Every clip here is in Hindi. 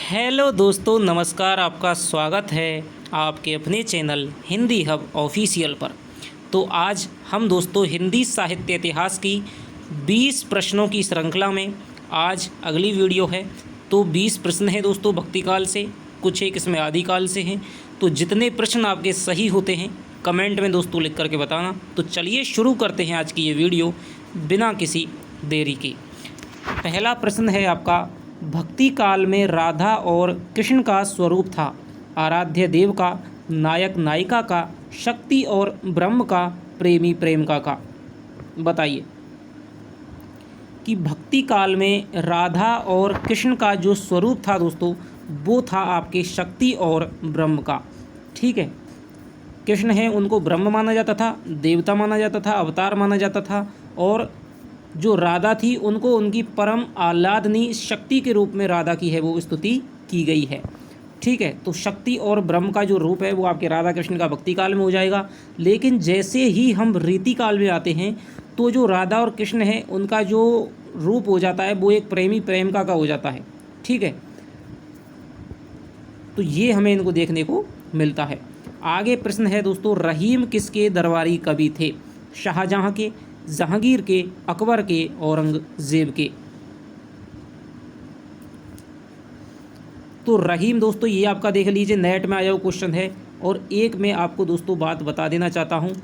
हेलो दोस्तों, नमस्कार। आपका स्वागत है आपके अपने चैनल हिंदी हब ऑफिशियल पर। तो आज हम दोस्तों हिंदी साहित्य इतिहास की 20 प्रश्नों की श्रृंखला में आज अगली वीडियो है। तो 20 प्रश्न हैं दोस्तों भक्तिकाल से, कुछ एक इसमें आदिकाल से हैं। तो जितने प्रश्न आपके सही होते हैं कमेंट में दोस्तों लिख करके बताना। तो चलिए शुरू करते हैं आज की ये वीडियो बिना किसी देरी के। पहला प्रश्न है आपका, भक्ति काल में राधा और कृष्ण का स्वरूप था आराध्य देव का, नायक नायिका का, शक्ति और ब्रह्म का, प्रेमी प्रेमिका का। बताइए कि भक्ति काल में राधा और कृष्ण का जो स्वरूप था दोस्तों वो था आपके शक्ति और ब्रह्म का। ठीक है, कृष्ण है उनको ब्रह्म माना जाता था, देवता माना जाता था, अवतार माना जाता था। और जो राधा थी उनको उनकी परम आह्लादनी शक्ति के रूप में राधा की है वो स्तुति की गई है। ठीक है, तो शक्ति और ब्रह्म का जो रूप है वो आपके राधा कृष्ण का भक्ति काल में हो जाएगा। लेकिन जैसे ही हम रीति काल में आते हैं तो जो राधा और कृष्ण है उनका जो रूप हो जाता है वो एक प्रेमी प्रेमिका का हो जाता है। ठीक है, तो ये हमें इनको देखने को मिलता है। आगे प्रश्न है दोस्तों, रहीम किसके दरबारी कवि थे? शाहजहां के, जहांगीर के, अकबर के, औरंगजेब के। तो रहीम दोस्तों ये आपका देख लीजिए, नेट में आया हुआ क्वेश्चन है। और एक मैं आपको दोस्तों बात बता देना चाहता हूँ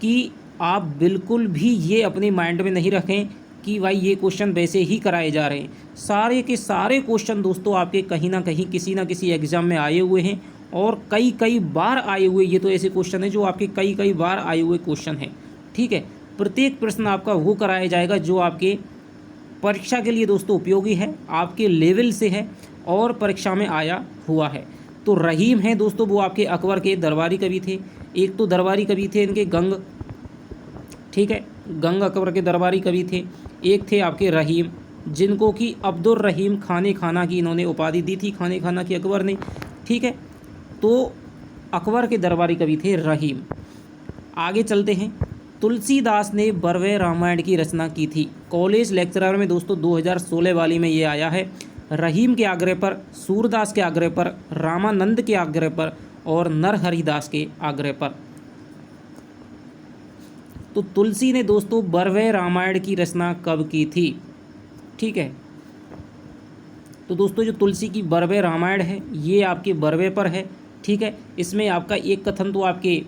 कि आप बिल्कुल भी ये अपने माइंड में नहीं रखें कि भाई ये क्वेश्चन वैसे ही कराए जा रहे हैं। सारे के सारे क्वेश्चन दोस्तों आपके कहीं ना कहीं किसी ना किसी एग्ज़ाम में आए हुए हैं और कई कई बार आए हुए। ये तो ऐसे क्वेश्चन है जो आपके कई कई बार आए हुए क्वेश्चन हैं। ठीक है, प्रत्येक प्रश्न आपका वो कराया जाएगा जो आपके परीक्षा के लिए दोस्तों उपयोगी है, आपके लेवल से है और परीक्षा में आया हुआ है। तो रहीम है दोस्तों वो आपके अकबर के दरबारी कवि थे। एक तो दरबारी कवि थे इनके गंग, ठीक है, गंग अकबर के दरबारी कवि थे। एक थे आपके रहीम जिनको कि अब्दुल रहीम खाने खाना की इन्होंने उपाधि दी थी, खाने खाना की अकबर ने। ठीक है, तो अकबर के दरबारी कवि थे रहीम। आगे चलते हैं, तुलसीदास ने बरवे रामायण की रचना की थी। कॉलेज लेक्चरर में दोस्तों 2016 वाली में ये आया है। रहीम के आग्रह पर, सूरदास के आग्रह पर, रामानंद के आग्रह पर और नरहरिदास के आग्रह पर। तो तुलसी ने दोस्तों बरवे रामायण की रचना कब की थी? ठीक है, तो दोस्तों जो तुलसी की बरवे रामायण है ये आपके बरवे पर है। ठीक है, इसमें आपका एक कथन तो आपके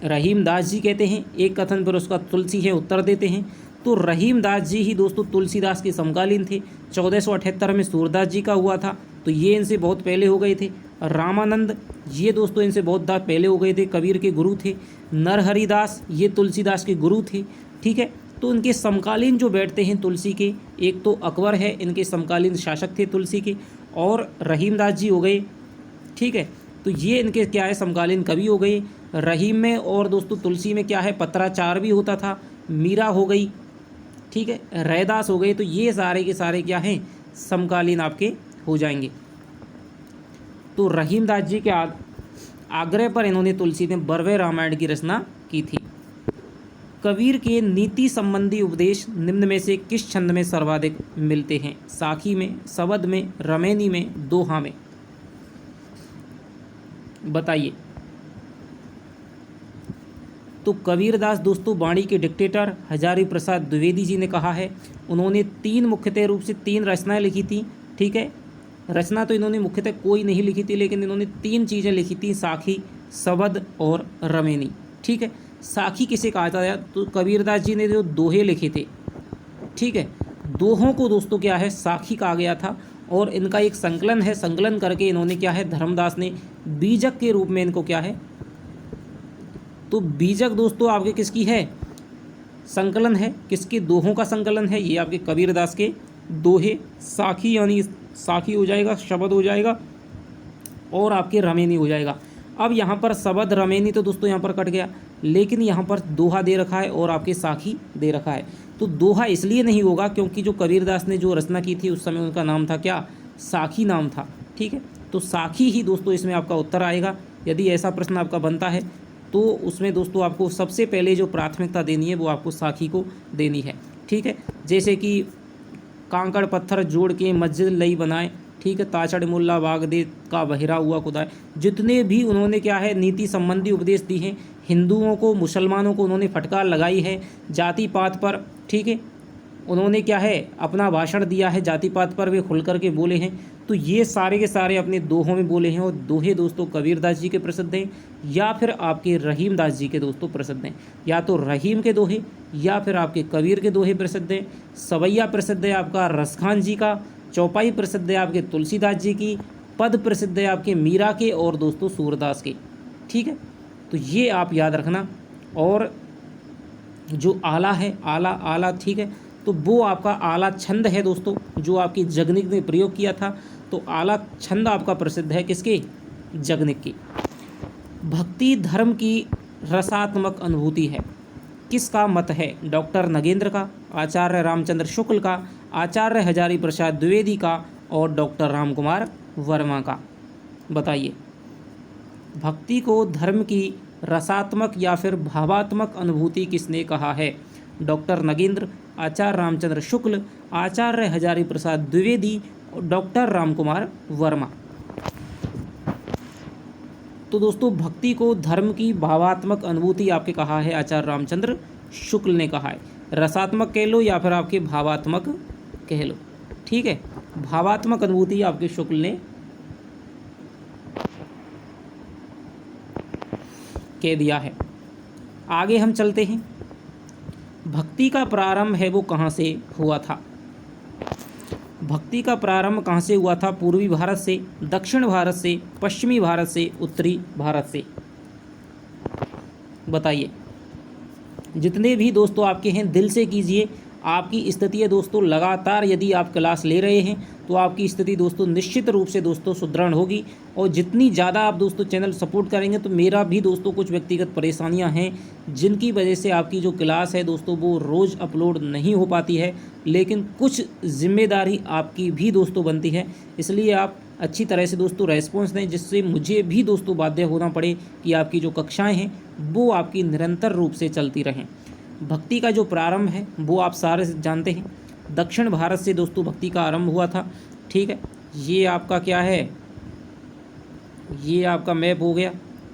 रहीम दास जी कहते हैं, एक कथन पर उसका तुलसी है उत्तर देते हैं। तो रहीम दास जी ही दोस्तों तुलसीदास के समकालीन थे। 1478 में सूरदास जी का हुआ था तो ये इनसे बहुत पहले हो गए थे। रामानंद ये दोस्तों इनसे बहुत पहले हो गए थे, कबीर के गुरु थे। नरहरिदास ये तुलसीदास के गुरु थे। ठीक है, तो इनके समकालीन जो बैठते हैं तुलसी के, एक तो अकबर है इनके समकालीन शासक थे तुलसी के, और रहीम दास जी हो गए। ठीक है, तो ये इनके क्या है समकालीन कवि हो गए। रहीम में और दोस्तों तुलसी में क्या है पत्राचार भी होता था, मीरा हो गई, ठीक है, रैदास हो गए। तो ये सारे के सारे क्या हैं समकालीन आपके हो जाएंगे। तो रहीम दास जी के आग्रह पर इन्होंने तुलसी ने बरवे रामायण की रचना की थी। कबीर के नीति संबंधी उपदेश निम्न में से किस छंद में सर्वाधिक मिलते हैं? साखी में, सवद में, रमैनी में, दोहा में। बताइए। तो कबीरदास दोस्तों वाणी के डिक्टेटर हजारी प्रसाद द्विवेदी जी ने कहा है, उन्होंने तीन मुख्यतः रूप से तीन रचनाएं लिखी थी। ठीक है, रचना तो इन्होंने मुख्यतः कोई नहीं लिखी थी लेकिन इन्होंने तीन चीज़ें लिखी थी, साखी, सवद और रमैनी। ठीक है, साखी किसे कहा जाता है? तो कबीरदास जी ने जो दोहे लिखे थे, ठीक है, दोहों को दोस्तों क्या है साखी कहा गया था। और इनका एक संकलन है, संकलन करके इन्होंने क्या है धर्मदास ने बीजक के रूप में इनको क्या है, तो बीजक दोस्तों आपके किसकी है संकलन है, किसके दोहों का संकलन है, ये आपके कबीरदास के दोहे। साखी यानी साखी हो जाएगा, शब्द हो जाएगा और आपके रमैनी हो जाएगा। अब यहाँ पर शब्द रमैनी तो दोस्तों यहाँ पर कट गया, लेकिन यहाँ पर दोहा दे रखा है और आपके साखी दे रखा है। तो दोहा इसलिए नहीं होगा क्योंकि जो कबीरदास ने जो रचना की थी उस समय उनका नाम था क्या, साखी नाम था। ठीक है, तो साखी ही दोस्तों इसमें आपका उत्तर आएगा। यदि ऐसा प्रश्न आपका बनता है तो उसमें दोस्तों आपको सबसे पहले जो प्राथमिकता देनी है वो आपको साखी को देनी है। ठीक है, जैसे कि कांकड़ पत्थर जोड़ के मस्जिद लई बनाए, ठीक है, ताचड़ मुल्ला बागदे का बहिरा हुआ खुदाए। जितने भी उन्होंने क्या है नीति संबंधी उपदेश दी हैं, हिंदुओं को मुसलमानों को उन्होंने फटकार लगाई है जाति पात पर, ठीक है, उन्होंने क्या है अपना भाषण दिया है जाति पात पर, वे खुल करके बोले हैं। तो ये सारे के सारे अपने दोहों में बोले हैं, और दोहे दोस्तों कबीरदास जी के प्रसिद्ध हैं या फिर आपके रहीम दास जी के दोस्तों प्रसिद्ध हैं। या तो रहीम के दोहे या फिर आपके कबीर के दोहे प्रसिद्ध हैं। सवैया प्रसिद्ध है आपका रसखान जी का, चौपाई प्रसिद्ध है आपके तुलसीदास जी की, पद प्रसिद्ध है आपके मीरा के और दोस्तों सूरदास के, ठीक है। तो ये आप याद रखना। और जो आला है, आला ठीक है, तो वो आपका आला छंद है दोस्तों, जो आपकी जगनिक ने प्रयोग किया था। तो आला छंद आपका प्रसिद्ध है किसके? जगनिक की। भक्ति धर्म की रसात्मक अनुभूति है, किसका मत है? डॉक्टर नगेंद्र का, आचार्य रामचंद्र शुक्ल का, आचार्य हजारी प्रसाद द्विवेदी का और डॉक्टर रामकुमार वर्मा का। बताइए, भक्ति को धर्म की रसात्मक या फिर भावात्मक अनुभूति किसने कहा है? डॉक्टर नगेंद्र, आचार्य रामचंद्र शुक्ल, आचार्य हजारी प्रसाद द्विवेदी और डॉक्टर रामकुमार वर्मा। तो दोस्तों भक्ति को धर्म की भावात्मक अनुभूति आपके कहा है आचार्य रामचंद्र शुक्ल ने कहा है। रसात्मक कह लो या फिर आपके भावात्मक कह लो, ठीक है। भावात्मक अनुभूति आपके शुक्ल ने कह दिया है। आगे हम चलते हैं। भक्ति का प्रारंभ है वो कहाँ से हुआ था? भक्ति का प्रारंभ कहाँ से हुआ था? पूर्वी भारत से, दक्षिण भारत से, पश्चिमी भारत से, उत्तरी भारत से। बताइए, जितने भी दोस्तों आपके हैं दिल से कीजिए। आपकी स्थिति है दोस्तों, लगातार यदि आप क्लास ले रहे हैं तो आपकी स्थिति दोस्तों निश्चित रूप से दोस्तों सुदृढ़ होगी। और जितनी ज़्यादा आप दोस्तों चैनल सपोर्ट करेंगे, तो मेरा भी दोस्तों कुछ व्यक्तिगत परेशानियां हैं जिनकी वजह से आपकी जो क्लास है दोस्तों वो रोज़ अपलोड नहीं हो पाती है, लेकिन कुछ जिम्मेदारी आपकी भी दोस्तों बनती है। इसलिए आप अच्छी तरह से दोस्तों रेस्पॉन्स दें, जिससे मुझे भी दोस्तों बाध्य होना पड़े कि आपकी जो कक्षाएँ हैं वो आपकी निरंतर रूप से चलती रहें। भक्ति का जो प्रारंभ है वो आप सारे जानते हैं, दक्षिण भारत से दोस्तों भक्ति का आरंभ हुआ था, ठीक है। ये आपका क्या है, ये आपका मैप हो गया,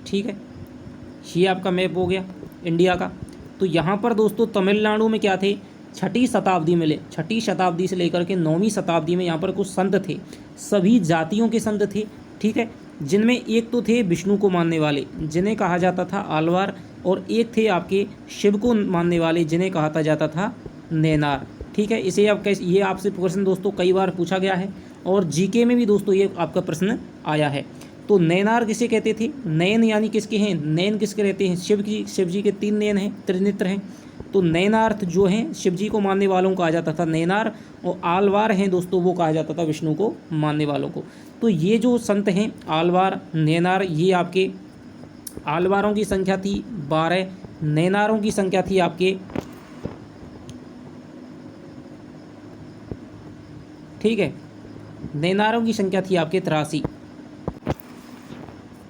ठीक है, ये आपका मैप हो गया इंडिया का। तो यहाँ पर दोस्तों तमिलनाडु में क्या थे, छठी शताब्दी में छठी शताब्दी से लेकर के 9वीं शताब्दी में यहाँ पर कुछ संत थे, सभी जातियों के संत थे, ठीक है। जिनमें एक तो थे विष्णु को मानने वाले जिन्हें कहा जाता था आलवार, और एक थे आपके शिव को मानने वाले जिन्हें कहा जाता था नैनार, ठीक है। इसे आप कैसे, ये आपसे प्रश्न दोस्तों कई बार पूछा गया है और जीके में भी दोस्तों ये आपका प्रश्न आया है। तो नैनार किसे कहते थे? नयन यानी किसके हैं, नयन किसके रहते हैं? शिव जी के 3 नयन हैं, त्रिनेत्र हैं। तो नयनार्थ जो हैं शिव जी को मानने वालों को कहा जाता था नैनार, और आलवार हैं दोस्तों वो कहा जाता था विष्णु को मानने वालों को। तो ये जो संत हैं आलवार, नैनार, ये आपके आलवारों की संख्या थी 12, नैनारों की संख्या थी आपके, ठीक है, नैनारों की संख्या थी आपके 83।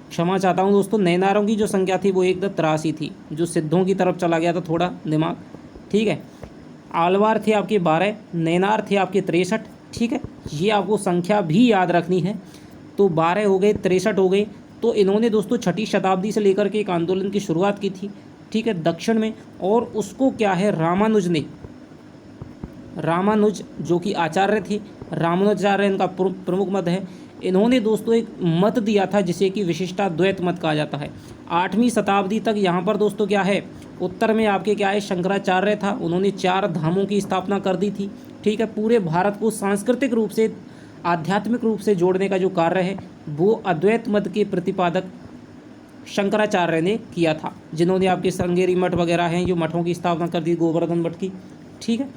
क्षमा चाहता हूँ दोस्तों, नैनारों की जो संख्या थी वो 83 थी, जो सिद्धों की तरफ चला गया था थोड़ा दिमाग, ठीक है। आलवार थे आपके 12, नैनार थे आपके 63, ठीक है। ये आपको संख्या भी याद रखनी है। तो 12 हो गए, 63 हो गए। तो इन्होंने दोस्तों छठी शताब्दी से लेकर के एक आंदोलन की शुरुआत की थी, ठीक है, दक्षिण में। और उसको क्या है रामानुज जो कि आचार्य थे, रामानुजाचार्य इनका प्रमुख मत है। इन्होंने दोस्तों एक मत दिया था जिसे कि विशिष्टाद्वैत मत कहा जाता है। 8वीं शताब्दी तक यहाँ पर दोस्तों क्या है, उत्तर में आपके क्या है शंकराचार्य था, उन्होंने 4 धामों की स्थापना कर दी थी, ठीक है। पूरे भारत को सांस्कृतिक रूप से, आध्यात्मिक रूप से जोड़ने का जो कार्य है वो अद्वैत मत के प्रतिपादक शंकराचार्य ने किया था, जिन्होंने आपके श्रृंगेरी मठ वगैरह हैं जो मठों की स्थापना कर दी, गोवर्धन मठ की, ठीक है।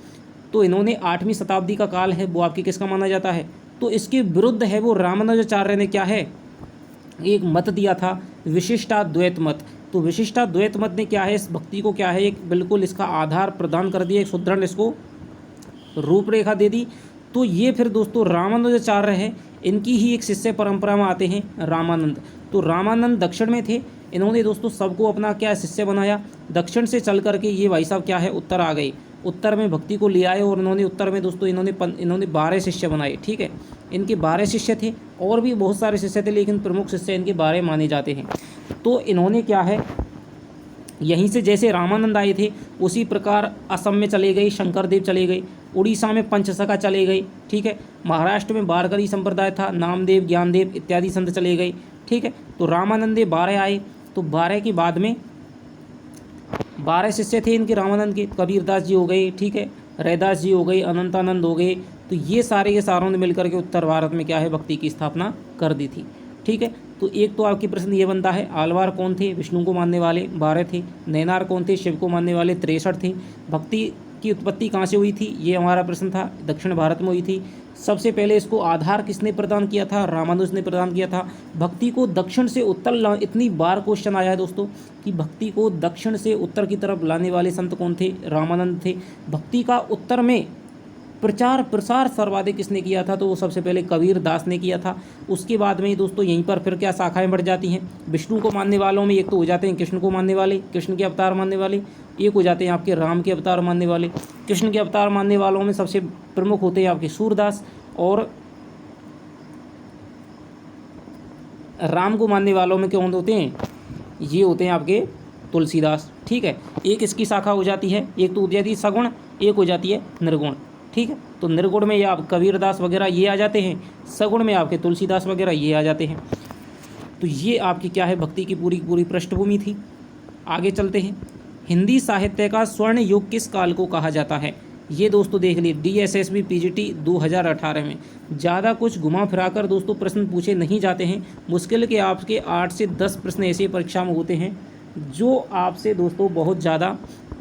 तो इन्होंने 8वीं शताब्दी का काल है वो आपके किसका माना जाता है? तो इसके विरुद्ध है वो रामानुजाचार्य ने क्या है एक मत दिया था, विशिष्टाद्वैत मत। तो विशिष्टाद्वैत मत ने क्या है इस भक्ति को क्या है एक बिल्कुल इसका आधार प्रदान कर दिया, एक सुदृढ़ इसको रूपरेखा दे दी। तो ये फिर दोस्तों रामानुजाचार्य है, इनकी ही एक शिष्य परंपरा में आते हैं रामानंद। तो रामानंद दक्षिण में थे, इन्होंने दोस्तों सबको अपना क्या शिष्य बनाया, दक्षिण से चल करके ये भाई साहब क्या है उत्तर आ गए। उत्तर में भक्ति को ले आए और इन्होंने उत्तर में दोस्तों इन्होंने 12 शिष्य बनाए। ठीक है, इनके 12 शिष्य थे, और भी बहुत सारे शिष्य थे, लेकिन प्रमुख शिष्य इनके 12 माने जाते हैं। तो इन्होंने क्या है, यहीं से जैसे रामानंद आए थे उसी प्रकार असम में चले गए, शंकरदेव चले गए, उड़ीसा में पंचसखा चले गए। ठीक है, महाराष्ट्र में वारकरी संप्रदाय था, नामदेव, ज्ञानदेव इत्यादि संत चले गए। ठीक है, तो रामानंदे 12 आए, तो 12 के बाद में 12 शिष्य थे इनके रामानंद के, कबीरदास जी हो गए, ठीक है, रैदास जी हो गए, अनंतानंद हो गए। तो ये सारे के सारों ने मिलकर के उत्तर भारत में क्या है, भक्ति की स्थापना कर दी थी। ठीक है, तो एक तो आपकी प्रश्न ये बनता है, आलवार कौन थे, विष्णु को मानने वाले 12 थे। नैनार कौन थे, शिव को मानने वाले 63 थे। भक्ति की उत्पत्ति कहाँ से हुई थी, ये हमारा प्रश्न था, दक्षिण भारत में हुई थी। सबसे पहले इसको आधार किसने प्रदान किया था, रामानुज ने प्रदान किया था। भक्ति को दक्षिण से उत्तर इतनी बार क्वेश्चन आया है दोस्तों कि भक्ति को दक्षिण से उत्तर की तरफ लाने वाले संत कौन थे, रामानंद थे। भक्ति का उत्तर में प्रचार प्रसार सर्वाधिक किसने किया था, तो वो सबसे पहले कबीर दास ने किया था। उसके बाद में ही दोस्तों यहीं पर फिर क्या शाखाएं बढ़ जाती हैं। विष्णु को मानने वालों में एक तो हो जाते हैं कृष्ण को मानने वाले, कृष्ण के अवतार मानने वाले, एक हो जाते हैं आपके राम के अवतार मानने वाले। कृष्ण के अवतार मानने वालों में सबसे प्रमुख होते हैं आपके सूरदास, और राम को मानने वालों में कौन होते हैं, ये होते हैं आपके तुलसीदास। ठीक है, एक इसकी शाखा हो जाती है, एक तो हो जाती है सगुण, एक हो जाती है निर्गुण। ठीक है, तो निर्गुण में ये आप कबीरदास वगैरह ये आ जाते हैं, सगुण में आपके तुलसीदास वगैरह ये आ जाते हैं। तो ये आपकी क्या है, भक्ति की पूरी पूरी पृष्ठभूमि थी। आगे चलते हैं, हिंदी साहित्य का स्वर्ण युग किस काल को कहा जाता है। ये दोस्तों देख लीजिए, DSSB PGT 2018 में ज़्यादा कुछ घुमा फिराकर दोस्तों प्रश्न पूछे नहीं जाते हैं। मुश्किल के आपके 8 से 10 प्रश्न ऐसे परीक्षा में होते हैं जो आपसे दोस्तों बहुत ज़्यादा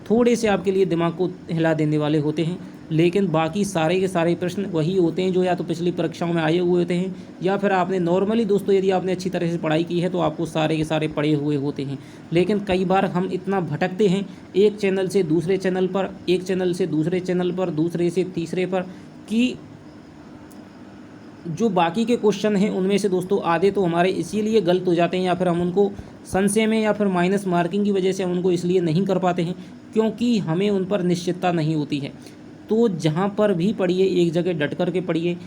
थोड़े से आपके लिए दिमाग को हिला देने वाले होते हैं, लेकिन बाकी सारे के सारे प्रश्न वही होते हैं जो या तो पिछली परीक्षाओं में आए हुए होते हैं, या फिर आपने नॉर्मली दोस्तों यदि आपने अच्छी तरह से पढ़ाई की है तो आपको सारे के सारे पढ़े हुए होते हैं। लेकिन कई बार हम इतना भटकते हैं एक चैनल से दूसरे चैनल पर, एक चैनल से दूसरे चैनल पर, दूसरे से तीसरे पर, कि जो बाकी के क्वेश्चन हैं उनमें से दोस्तों आधे तो हमारे इसीलिए गलत हो जाते हैं, या फिर हम उनको संशय में या फिर माइनस मार्किंग की वजह से हम उनको इसलिए नहीं कर पाते हैं क्योंकि हमें उन पर निश्चितता नहीं होती है। तो जहाँ पर भी पढ़िए एक जगह डट कर के पढ़िए,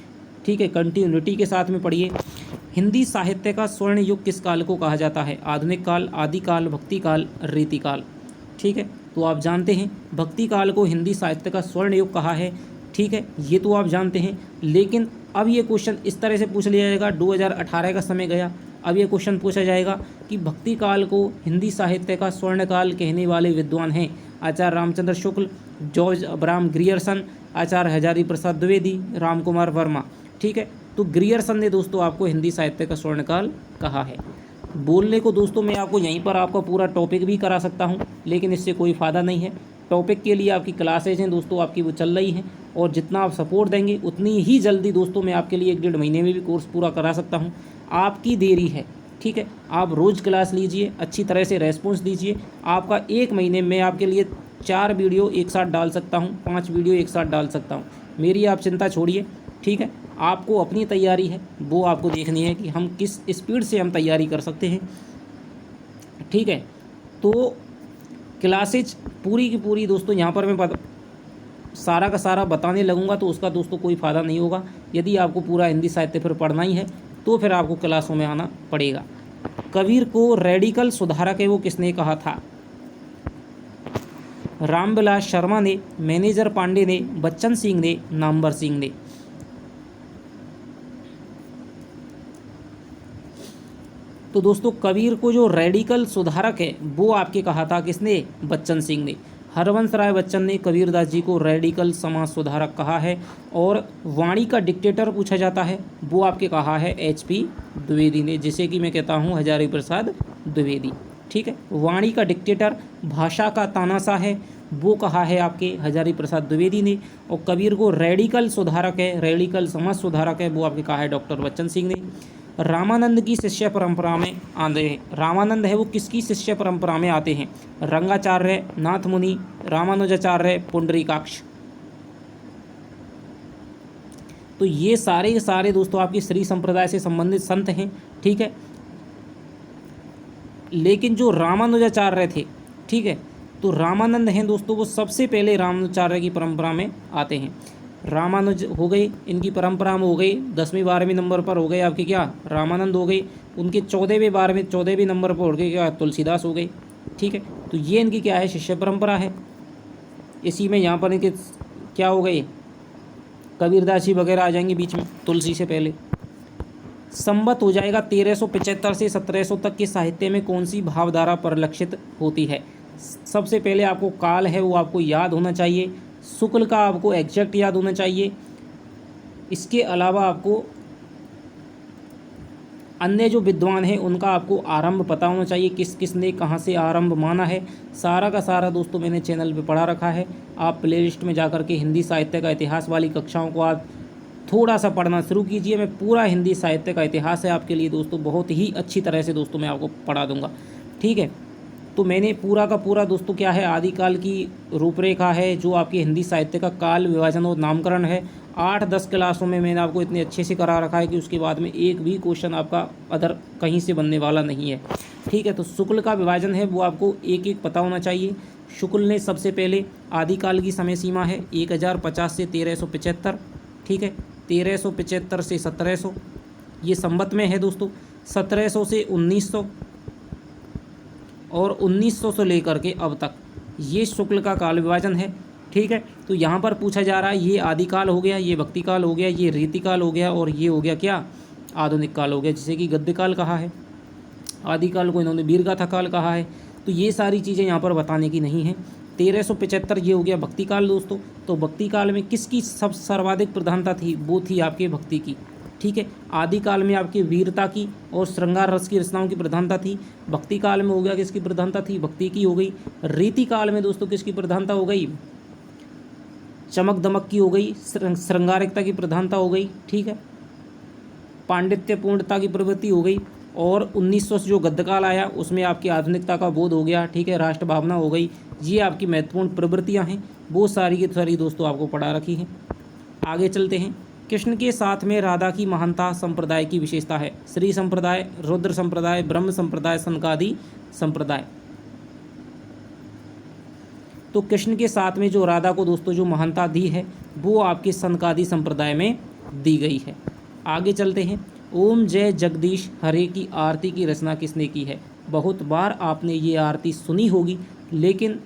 ठीक है, कंटिन्यूटी के साथ में पढ़िए। हिंदी साहित्य का स्वर्ण युग किस काल को कहा जाता है, आधुनिक काल, आदिकाल, भक्ति काल, रीतिकाल। ठीक है, तो आप जानते हैं भक्ति काल को हिंदी साहित्य का स्वर्ण युग कहा है। ठीक है, ये तो आप जानते हैं, लेकिन अब ये क्वेश्चन इस तरह से पूछ लिया जाएगा, 2018 का समय गया, अब ये क्वेश्चन पूछा जाएगा कि भक्ति काल को हिंदी साहित्य का स्वर्ण काल कहने वाले विद्वान हैं आचार्य Ramchandra Shukla, George Abraham Grierson, आचार्य हजारी प्रसाद द्विवेदी, राम कुमार वर्मा। ठीक है, तो ग्रियर्सन ने दोस्तों आपको हिंदी साहित्य का स्वर्णकाल कहा है। बोलने को दोस्तों मैं आपको यहीं पर आपका पूरा टॉपिक भी करा सकता हूं, लेकिन इससे कोई फ़ायदा नहीं है। टॉपिक के लिए आपकी क्लासेज हैं दोस्तों, आपकी वो चल रही हैं, और जितना आप सपोर्ट देंगे उतनी ही जल्दी दोस्तों मैं आपके लिए 1-1.5 महीने में भी कोर्स पूरा करा सकता हूँ। आपकी देरी है, ठीक है, आप रोज़ क्लास लीजिए, अच्छी तरह से रेस्पॉन्स दीजिए। आपका 1 महीने में आपके लिए 4 वीडियो एक साथ डाल सकता हूँ, 5 वीडियो एक साथ डाल सकता हूँ। मेरी आप चिंता छोड़िए, ठीक है। आपको अपनी तैयारी है, वो आपको देखनी है कि हम किस स्पीड से हम तैयारी कर सकते हैं, ठीक है। तो क्लासेज पूरी की पूरी दोस्तों यहाँ पर मैं सारा का सारा बताने लगूंगा तो उसका दोस्तों कोई फ़ायदा नहीं होगा। यदि आपको पूरा हिंदी साहित्य फिर पढ़ना ही है तो फिर आपको क्लासों में आना पड़ेगा। कबीर को रेडिकल सुधारक है वो किसने कहा था? रामविलास शर्मा ने, मैनेजर पांडे ने, बच्चन सिंह ने, नामवर सिंह ने। तो दोस्तों कबीर को जो रेडिकल सुधारक है वो आपके कहा था किसने? बच्चन सिंह ने। हरवंश राय बच्चन ने कबीरदास जी को रेडिकल समाज सुधारक कहा है। और वाणी का डिक्टेटर पूछा जाता है वो आपके कहा है HP द्विवेदी ने, जिसे कि मैं कहता हूँ हजारी प्रसाद द्विवेदी, ठीक है। वाणी का डिक्टेटर, भाषा का तानाशाह है वो कहा है आपके हजारी प्रसाद द्विवेदी ने। और कबीर को रेडिकल सुधारक है, रेडिकल समाज सुधारक है वो आपके कहा है डॉक्टर बच्चन सिंह ने। रामानंद की शिष्य परंपरा में आते हैं। रामानंद है वो किसकी शिष्य परंपरा में आते हैं? रंगाचार्य, नाथ मुनि, रामानुजाचार्य, पुंडरीकाक्ष। तो ये सारे के सारे दोस्तों आपकी श्री संप्रदाय से संबंधित संत हैं, ठीक है। लेकिन जो रामानुजाचार्य थे, ठीक है, तो रामानंद हैं दोस्तों, वो सबसे पहले रामानुजाचार्य की परंपरा में आते हैं। रामानुज हो गए, इनकी परंपरा में हो गई 10वीं 12वीं नंबर पर हो गए आपके क्या, रामानंद हो गए। उनके 14वें नंबर पर हो गए क्या, तुलसीदास हो गए। ठीक है, तो ये इनकी क्या है, शिष्य परंपरा है। इसी में यहाँ पर इनके क्या हो गए, कबीरदास जी वगैरह आ जाएंगे बीच में, तुलसी से पहले। संवत हो जाएगा 1375 से 1700 तक के साहित्य में कौन सी भावधारा परिलक्षित होती है। सबसे पहले आपको काल है वो आपको याद होना चाहिए, शुक्ल का आपको एग्जैक्ट याद होना चाहिए। इसके अलावा आपको अन्य जो विद्वान हैं उनका आपको आरंभ पता होना चाहिए, किस किस ने कहाँ से आरंभ माना है। सारा का सारा दोस्तों मैंने चैनल पे पढ़ा रखा है। आप प्लेलिस्ट में जाकर के हिंदी साहित्य का इतिहास वाली कक्षाओं को आप थोड़ा सा पढ़ना शुरू कीजिए। मैं पूरा हिंदी साहित्य का इतिहास है आपके लिए दोस्तों, बहुत ही अच्छी तरह से दोस्तों मैं आपको पढ़ा दूंगा। ठीक है, तो मैंने पूरा का पूरा दोस्तों क्या है, आदिकाल की रूपरेखा है, जो आपकी हिंदी साहित्य का काल विभाजन और नामकरण है। 8-10 क्लासों में मैंने आपको इतने अच्छे से करा रखा है कि उसके बाद में एक भी क्वेश्चन आपका अदर कहीं से बनने वाला नहीं है। ठीक है, तो शुक्ल का विभाजन है वो आपको एक एक पता होना चाहिए। शुक्ल ने सबसे पहले आदिकाल की समय सीमा है 1050 से 1375। ठीक है, 1375 से 1700 ये संवत में है दोस्तों। 1700 से 1900 और 1900 से लेकर के अब तक ये शुक्ल का काल विभाजन है। ठीक है, तो यहाँ पर पूछा जा रहा है ये आदिकाल हो गया, ये भक्ति काल हो गया, ये रीतिकाल हो गया और ये हो गया क्या, आधुनिक काल हो गया, जिसे कि गद्य काल कहा है। आदिकाल को इन्होंने वीरगाथा काल कहा है। तो ये सारी चीज़ें यहाँ पर बताने की नहीं है। 1375 ये हो गया भक्ति काल दोस्तों। तो भक्ति काल में किसकी सब सर्वाधिक प्रधानता थी, वो थी आपके भक्ति की। ठीक है, आदिकाल में आपकी वीरता की और श्रृंगार रस की रचनाओं की प्रधानता थी। भक्ति काल में हो गया किसकी प्रधानता थी, भक्ति की हो गई। रीति काल में दोस्तों किसकी प्रधानता हो गई, चमक दमक की हो गई, श्रृंगारिकता की प्रधानता हो गई। ठीक है, पांडित्य पूर्णता की प्रवृत्ति हो गई। और 1900 से जो गद्यकाल आया उसमें आपकी आधुनिकता का बोध हो गया। ठीक है, राष्ट्र भावना हो गई। ये आपकी महत्वपूर्ण प्रवृत्तियाँ हैं, वो सारी की सारी दोस्तों आपको पढ़ा रखी हैं। आगे चलते हैं। कृष्ण के साथ में राधा की महानता संप्रदाय की विशेषता है। श्री संप्रदाय, रुद्र संप्रदाय, ब्रह्म संप्रदाय, सनकादि संप्रदाय। तो कृष्ण के साथ में जो राधा को दोस्तों जो महानता दी है वो आपके सनकादि संप्रदाय में दी गई है। आगे चलते हैं। ओम जय जगदीश हरे की आरती की रचना किसने की है। बहुत बार आपने ये आरती सुनी होगी, लेकिन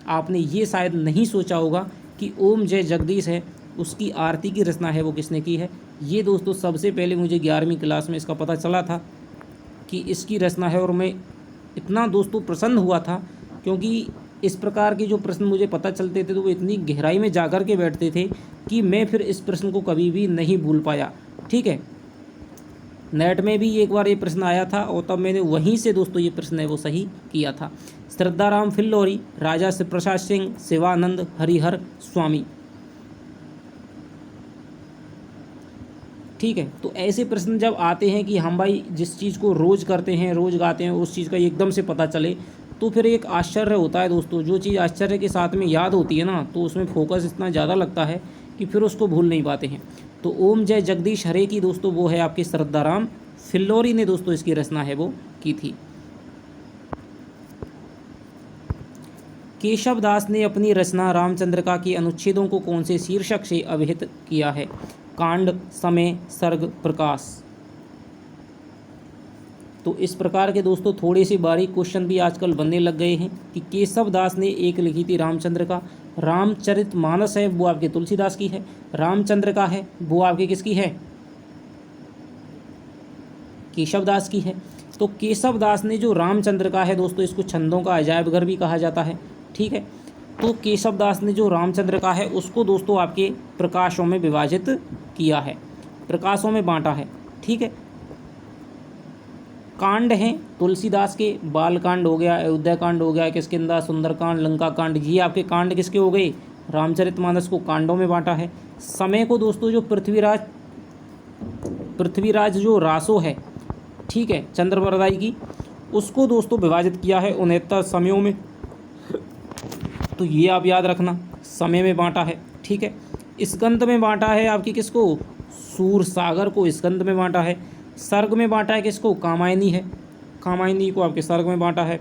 आपने ये शायद नहीं सोचा होगा कि ओम जय जगदीश है, उसकी आरती की रचना है वो किसने की है। ये दोस्तों सबसे पहले मुझे 11वीं क्लास में इसका पता चला था कि इसकी रचना है, और मैं इतना दोस्तों प्रसन्न हुआ था क्योंकि इस प्रकार के जो प्रश्न मुझे पता चलते थे तो वो इतनी गहराई में जाकर के बैठते थे कि मैं फिर इस प्रश्न को कभी भी नहीं भूल पाया। ठीक है, नेट में भी एक बार ये प्रश्न आया था और तब मैंने वहीं से दोस्तों ये प्रश्न है वो सही किया था। श्रद्धाराम फिल्लौरी, राजा शिवप्रसाद सिंह, शिवानंद, हरिहर स्वामी। ठीक है, तो ऐसे प्रश्न जब आते हैं कि हम भाई जिस चीज़ को रोज़ करते हैं, रोज़ गाते हैं, उस चीज़ का एकदम से पता चले तो फिर एक आश्चर्य होता है दोस्तों। जो चीज़ आश्चर्य के साथ में याद होती है ना, तो उसमें फोकस इतना ज़्यादा लगता है कि फिर उसको भूल नहीं पाते हैं। तो ओम जय जगदीश हरे की दोस्तों वो है आपके श्रद्धाराम फिल्लौरी ने दोस्तों इसकी रचना है वो की थी। केशव दास ने अपनी रचना रामचंद्रिका के अनुच्छेदों को कौन से शीर्षक से अभिहित किया है। कांड, समय, सर्ग, प्रकाश। तो इस प्रकार के दोस्तों थोड़े से बारीक क्वेश्चन भी आजकल बनने लग गए हैं कि केशव दास ने एक लिखी थी रामचंद्रिका। रामचरितमानस है वो आपके तुलसीदास की है। रामचंद्रिका है वो आपके किसकी है, केशव दास की है। तो केशव दास ने जो रामचंद्रिका है दोस्तों, इसको छंदों का अजायब घर भी कहा जाता है। ठीक है, तो केशव दास ने जो रामचंद्रिका है उसको दोस्तों आपके प्रकाशों में विभाजित किया है, प्रकाशों में बांटा है। ठीक है, कांड हैं तुलसीदास के, बालकांड हो गया, अयोध्या कांड हो गया, किष्किंधा, सुंदरकांड, लंका कांड, ये आपके कांड किसके हो गए, रामचरितमानस को कांडों में बांटा है। समय को दोस्तों जो पृथ्वीराज जो रासो है, ठीक है, चंद्रवरदाई की, उसको दोस्तों विभाजित किया है 69 समयों में। तो ये आप याद रखना, समय में बांटा है। ठीक है, स्कंद में बांटा है आपकी किसको, सूर सागर को स्कंद में बांटा है। सर्ग में बांटा है किसको, कामायनी है, कामायनी को आपके सर्ग में बांटा है।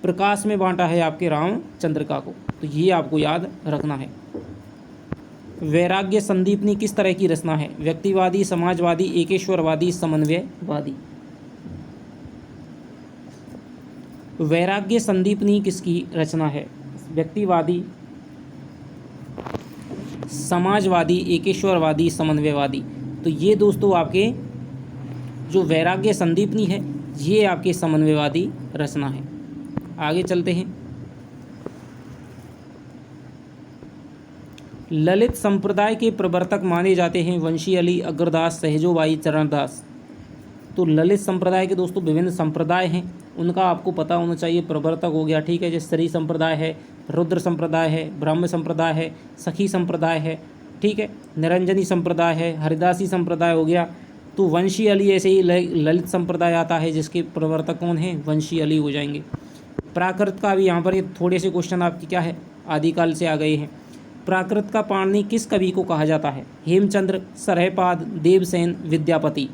प्रकाश में बांटा है आपके रामचंद्रिका को। तो ये आपको याद रखना है। वैराग्य संदीपनी किस तरह की रचना है? व्यक्तिवादी, समाजवादी, एकेश्वरवादी, समन्वयवादी। वैराग्य संदीपनी किसकी रचना है? व्यक्तिवादी, समाजवादी, एकेश्वरवादी, समन्वयवादी। तो ये दोस्तों आपके जो वैराग्य संदीपनी है ये आपके समन्वयवादी रचना है। आगे चलते हैं। ललित संप्रदाय के प्रवर्तक माने जाते हैं वंशी अली, अग्रदास, सहजोबाई, चरणदास। तो ललित संप्रदाय के दोस्तों विभिन्न संप्रदाय हैं, उनका आपको पता होना चाहिए। प्रवर्तक हो गया, ठीक है, जैसे श्री संप्रदाय है, रुद्र संप्रदाय है, ब्रह्म संप्रदाय है, सखी संप्रदाय है, ठीक है, निरंजनी संप्रदाय है, हरिदासी संप्रदाय हो गया। तो वंशी अली ऐसे ही ललित संप्रदाय आता है जिसके प्रवर्तक कौन हैं? वंशी अली हो जाएंगे। प्राकृत का भी यहाँ पर ये थोड़े से क्वेश्चन आपके क्या है आदिकाल से आ गए हैं। प्राकृत का पाणिनि किस कवि को कहा जाता है? हेमचंद्र, सरहपाद, देवसेन, विद्यापति।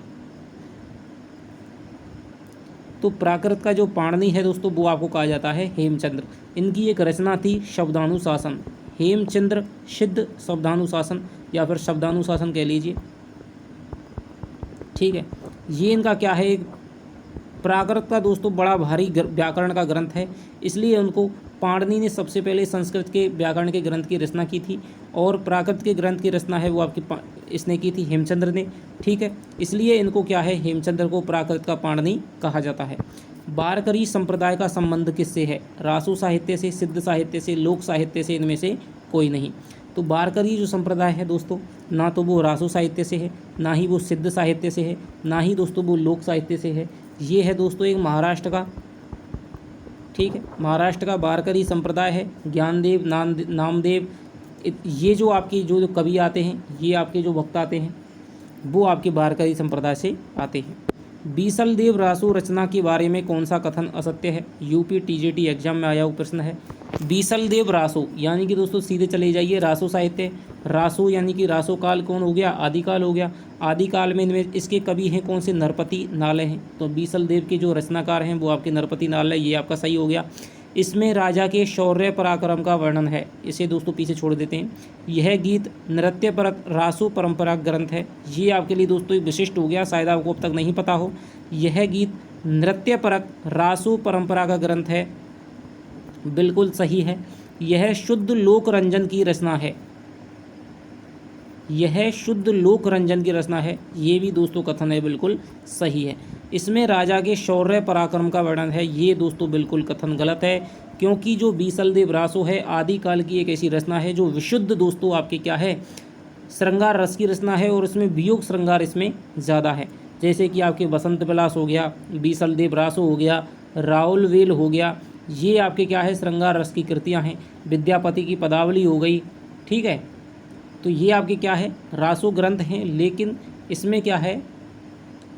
तो प्राकृत का जो पाणिनि है दोस्तों वो आपको कहा जाता है हेमचंद्र। इनकी एक रचना थी शब्दानुशासन। हेमचंद्र सिद्ध शब्दानुशासन या फिर शब्दानुशासन कह लीजिए, ठीक है। ये इनका क्या है, एक प्राकृत का दोस्तों बड़ा भारी व्याकरण का ग्रंथ है, इसलिए उनको पाणिनि ने सबसे पहले संस्कृत के व्याकरण के ग्रंथ की रचना की थी और प्राकृत के ग्रंथ की रचना है वो आपकी इसने की थी हेमचंद्र ने, ठीक है। इसलिए इनको क्या है, हेमचंद्र को प्राकृत का पाणिनि कहा जाता है। वारकरी संप्रदाय का संबंध किससे है? रासो साहित्य से, सिद्ध साहित्य से, लोक साहित्य से, इनमें से कोई नहीं। तो वारकरी जो संप्रदाय है दोस्तों, ना तो वो रासो साहित्य से है, ना ही वो सिद्ध साहित्य से है, ना ही दोस्तों वो लोक साहित्य से है। ये है दोस्तों एक महाराष्ट्र का, ठीक है, महाराष्ट्र का वारकरी संप्रदाय है। ज्ञानदेव, नामदेव, ये जो आपकी जो कवि आते हैं, ये आपके जो भक्त आते हैं वो आपके वारकरी संप्रदाय से आते हैं। बीसल देव रासो रचना के बारे में कौन सा कथन असत्य है? यूपी टीजीटी एग्जाम में आया हुआ प्रश्न है। बीसल देव रासो यानी कि दोस्तों सीधे चले जाइए, रासो साहित्य, रासो यानी कि रासो काल कौन हो गया? आदिकाल हो गया। आदिकाल में इनमें इसके कवि हैं कौन से? नरपति नालय हैं। तो बीसल देव के जो रचनाकार हैं वो आपके नरपति नालय, ये आपका सही हो गया। इसमें राजा के शौर्य पराक्रम का वर्णन है, इसे दोस्तों पीछे छोड़ देते हैं। यह गीत नृत्य परक रासो परंपरा ग्रंथ है, ये आपके लिए दोस्तों विशिष्ट हो गया, शायद आपको अब तक नहीं पता हो। यह गीत नृत्य परक रासो परंपरा का ग्रंथ है, बिल्कुल सही है। यह शुद्ध लोक रंजन की रचना है, यह शुद्ध लोक रंजन की रचना है, ये भी दोस्तों कथन है, बिल्कुल सही है। इसमें राजा के शौर्य पराक्रम का वर्णन है, ये दोस्तों बिल्कुल कथन गलत है, क्योंकि जो बीसल देव रासो है आदिकाल की एक ऐसी रचना है जो विशुद्ध दोस्तों आपके क्या है, श्रृंगार रस की रचना है और इसमें वियोग श्रृंगार इसमें ज़्यादा है। जैसे कि आपके बसंत विलास हो गया, बीसल देव रासो हो गया, राउल वेल हो गया, ये आपके क्या है, श्रृंगार रस की कृतियाँ हैं। विद्यापति की पदावली हो गई, ठीक है। तो ये आपके क्या है, रासो ग्रंथ हैं, लेकिन इसमें क्या है,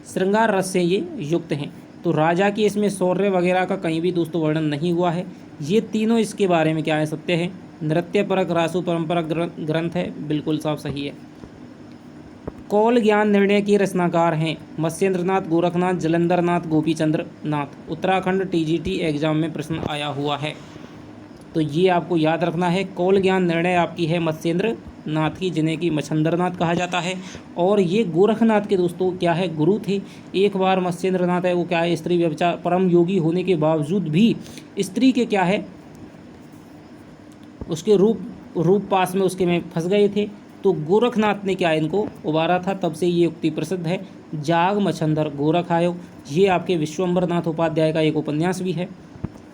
श्रृंगार रस से ये युक्त हैं। तो राजा की इसमें शौर्य वगैरह का कहीं भी दोस्तों वर्णन नहीं हुआ है। ये तीनों इसके बारे में क्या है, सत्य है। नृत्य परक रासो परंपरा ग्रंथ है, बिल्कुल साफ सही है। कौल ज्ञान निर्णय के रचनाकार हैं मत्स्येंद्रनाथ, गोरखनाथ, जलंधरनाथ, गोपीचंद्र नाथ। उत्तराखंड टीजीटी एग्जाम में प्रश्न आया हुआ है, तो ये आपको याद रखना है। कौल ज्ञान निर्णय आपकी है मत्स्येंद्र नाथ की, जिन्हें कि मच्छंद्रनाथ कहा जाता है। और ये गोरखनाथ के दोस्तों क्या है, गुरु थे। एक बार मत्स्येंद्रनाथ है वो क्या है, स्त्री व्यभिचार, परम योगी होने के बावजूद भी स्त्री के क्या है, उसके रूप पास में उसके में फंस गए थे। तो गोरखनाथ ने क्या इनको उबारा था, तब से ये उक्ति प्रसिद्ध है। जाग मच्छंदर गोरख आयो, ये आपके विश्वम्बरनाथ उपाध्याय का एक उपन्यास भी है।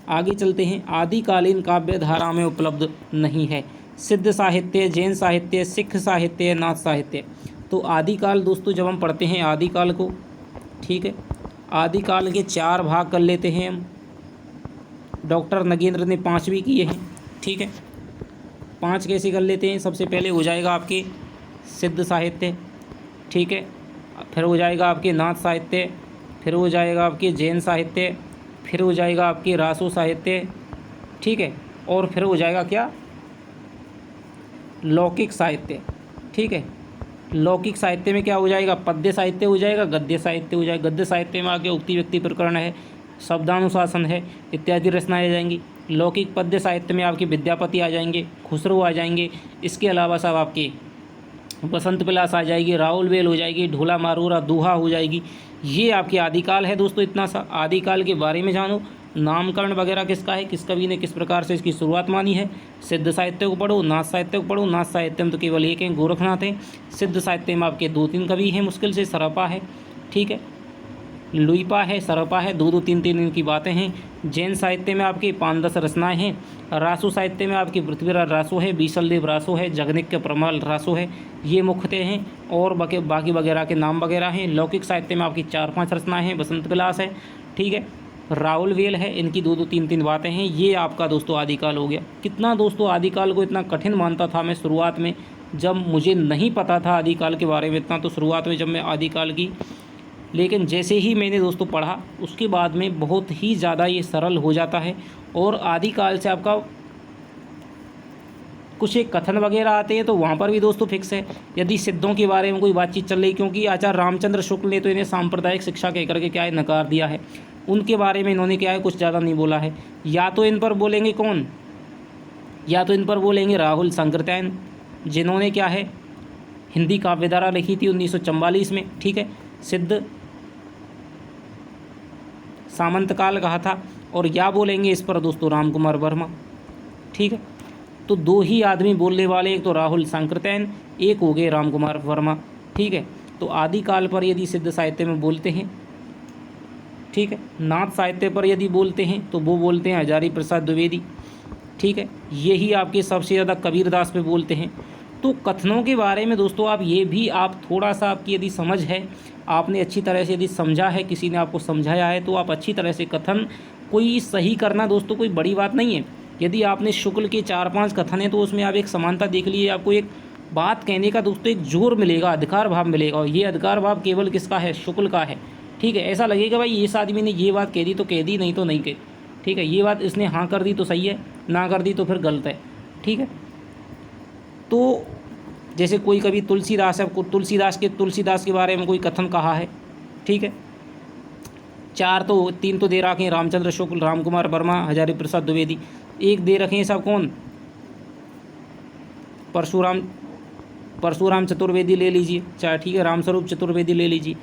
आगे चलते हैं। आदिकालीन काव्य धारा में उपलब्ध नहीं है। सिद्ध साहित्य, जैन साहित्य, सिख साहित्य, नाथ साहित्य। तो आदिकाल दोस्तों जब हम पढ़ते हैं आदिकाल को, ठीक है, आदिकाल के 4 भाग कर लेते हैं हम। डॉक्टर नगेंद्र ने 5 भी किए हैं, ठीक है। 5 कैसे कर लेते हैं, सबसे पहले हो जाएगा आपके सिद्ध साहित्य, ठीक है, फिर हो जाएगा आपके नाथ साहित्य, फिर हो जाएगा आपके जैन साहित्य, फिर हो जाएगा आपके रासो साहित्य, ठीक है, और फिर हो जाएगा क्या, लौकिक साहित्य, ठीक है। लौकिक साहित्य में क्या हो जाएगा, पद्य साहित्य हो जाएगा, गद्य साहित्य हो जाएगा। गद्य साहित्य में आगे उक्ति व्यक्ति प्रकरण है, शब्दानुशासन है इत्यादि रचनाएं आ जाएंगी। लौकिक पद्य साहित्य में आपके विद्यापति आ जाएंगे, खुसरो आ जाएंगे। इसके अलावा साहब आपके बसंत विलास आ जाएगी, राहुल वेल हो जाएगी, ढोला मारूरा, दूहा हो जाएगी। ये आपके आदिकाल है दोस्तों। इतना सा आदिकाल के बारे में जानो। नामकरण वगैरह किसका है, किस कवि ने किस प्रकार से इसकी शुरुआत मानी है। सिद्ध साहित्य को पढ़ो, नाथ साहित्य को पढ़ो। नाथ साहित्य में तो केवल एक हैं, गोरखनाथ हैं। सिद्ध साहित्य में आपके 2-3 कवि हैं मुश्किल से। सरपा है, ठीक है, लुइपा है, सरपा है, 2-2 3-3 इनकी बातें हैं। जैन साहित्य में आपकी 5-10 रचनाएं हैं। रासो साहित्य में आपकी पृथ्वीराज रासो है, बीसलदेव रासो है, जगनिक प्रमल रासो है। ये मुख्यतः हैं और बाकी वगैरह के नाम वगैरह हैं। लौकिक साहित्य में आपकी 4-5 रचनाएं हैं। बसंत विलास है, ठीक है, राहुल वेल है, इनकी 2-2 3-3 बातें हैं। ये आपका दोस्तों आदिकाल हो गया। कितना दोस्तों आदिकाल को इतना कठिन मानता था मैं शुरुआत में, जब मुझे नहीं पता था आदिकाल के बारे में इतना, तो शुरुआत में जब मैं आदिकाल की, लेकिन जैसे ही मैंने दोस्तों पढ़ा उसके बाद में बहुत ही ज़्यादा ये सरल हो जाता है। और आदिकाल से आपका कुछ एक कथन वगैरह आते हैं तो वहाँ पर भी दोस्तों फिक्स है। यदि सिद्धों के बारे में कोई बातचीत चल रही, क्योंकि आचार्य रामचंद्र शुक्ल ने तो इन्हें सांप्रदायिक शिक्षा कह करके क्या है नकार दिया है, उनके बारे में इन्होंने क्या है कुछ ज़्यादा नहीं बोला है। या तो इन पर बोलेंगे कौन, या तो इन पर बोलेंगे राहुल सांकृत्यायन, जिन्होंने क्या है हिंदी काव्यधारा लिखी थी 1944 में, ठीक है, सिद्ध सामंत काल कहा था। और या बोलेंगे इस पर दोस्तों राम कुमार वर्मा, ठीक है। तो 2 ही आदमी बोलने वाले, एक तो राहुल सांकृत्यायन, एक हो गए राम कुमार वर्मा, ठीक है। तो आदिकाल पर यदि सिद्ध साहित्य में बोलते हैं, ठीक है, नाथ साहित्य पर यदि बोलते हैं तो वो बोलते हैं हजारी प्रसाद द्विवेदी, ठीक है। यही आपके सबसे ज़्यादा कबीरदास पे बोलते हैं। तो कथनों के बारे में दोस्तों आप ये भी आप थोड़ा सा आपकी यदि समझ है, आपने अच्छी तरह से यदि समझा है, किसी ने आपको समझाया है, तो आप अच्छी तरह से कथन कोई सही करना दोस्तों कोई बड़ी बात नहीं है। यदि आपने शुक्ल के 4-5 कथन है तो उसमें आप एक समानता देख लीजिए, आपको एक बात कहने का दोस्तों एक जोर मिलेगा, अधिकार भाव मिलेगा। और ये अधिकार भाव केवल किसका है, शुक्ल का है, ठीक है। ऐसा लगेगा भाई इस आदमी ने ये बात कह दी तो कह दी, नहीं तो नहीं कही, ठीक है। ये बात इसने हाँ कर दी तो सही है, ना कर दी तो फिर गलत है, ठीक है। तो जैसे कोई कभी तुलसीदास है, तुलसीदास के बारे में कोई कथन कहा है, ठीक है, 3 तो दे रखे हैं, रामचंद्र शुक्ल, राम कुमार वर्मा, हजारी प्रसाद द्विवेदी। एक दे रखे हैं सब कौन, परशुराम चतुर्वेदी ले लीजिए, चाहे ठीक है, रामस्वरूप चतुर्वेदी ले लीजिए।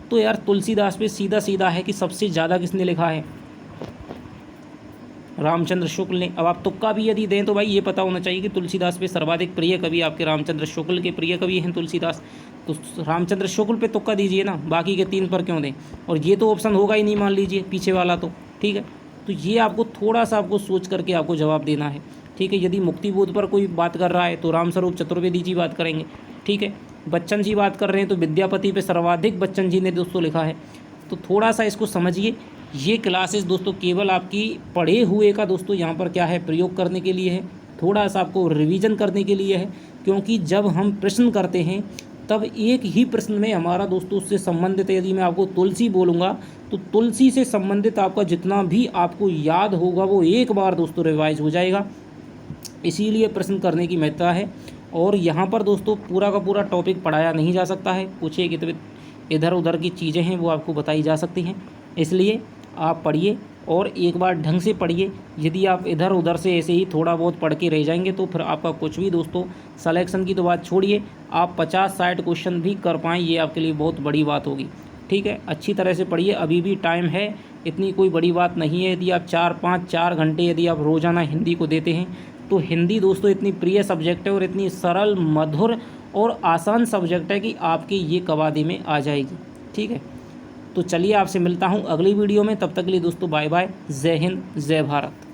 तो यार तुलसीदास पे सीधा सीधा है कि सबसे ज़्यादा किसने लिखा है, रामचंद्र शुक्ल ने। अब आप तुक्का भी यदि दें तो भाई ये पता होना चाहिए कि तुलसीदास पे सर्वाधिक प्रिय कवि आपके रामचंद्र शुक्ल के प्रिय कवि हैं तुलसीदास, तो रामचंद्र शुक्ल पे तुक्का दीजिए ना, बाकी के 3 पर क्यों दें। और ये तो ऑप्शन होगा ही नहीं मान लीजिए पीछे वाला, तो ठीक है। तो ये आपको थोड़ा सा आपको सोच करके आपको जवाब देना है, ठीक है। यदि मुक्तिबोध पर कोई बात कर रहा है तो रामस्वरूप चतुर्वेदी जी बात करेंगे, ठीक है। बच्चन जी बात कर रहे हैं तो विद्यापति पे सर्वाधिक बच्चन जी ने दोस्तों लिखा है। तो थोड़ा सा इसको समझिए। ये क्लासेस दोस्तों केवल आपकी पढ़े हुए का दोस्तों यहाँ पर क्या है प्रयोग करने के लिए है, थोड़ा सा आपको रिवीजन करने के लिए है। क्योंकि जब हम प्रश्न करते हैं तब एक ही प्रश्न में हमारा दोस्तों उससे संबंधित, यदि मैं आपको तुलसी बोलूँगा तो तुलसी से संबंधित आपका जितना भी आपको याद होगा वो एक बार दोस्तों रिवाइज हो जाएगा। इसीलिए प्रश्न करने की महत्ता है। और यहाँ पर दोस्तों पूरा का पूरा टॉपिक पढ़ाया नहीं जा सकता है, कुछ एक इधर उधर की चीज़ें हैं वो आपको बताई जा सकती हैं। इसलिए आप पढ़िए और एक बार ढंग से पढ़िए। यदि आप इधर उधर से ऐसे ही थोड़ा बहुत पढ़ के रह जाएंगे तो फिर आपका कुछ भी दोस्तों सिलेक्शन की तो बात छोड़िए, आप 50-60 क्वेश्चन भी कर पाएँ, ये आपके लिए बहुत बड़ी बात होगी, ठीक है। अच्छी तरह से पढ़िए, अभी भी टाइम है, इतनी कोई बड़ी बात नहीं है। यदि आप 4 घंटे यदि आप रोज़ाना हिंदी को देते हैं तो हिंदी दोस्तों इतनी प्रिय सब्जेक्ट है और इतनी सरल, मधुर और आसान सब्जेक्ट है कि आपके ये कवायदे में आ जाएगी, ठीक है। तो चलिए आपसे मिलता हूँ अगली वीडियो में, तब तक के लिए दोस्तों बाय बाय, जय हिंद, जय भारत।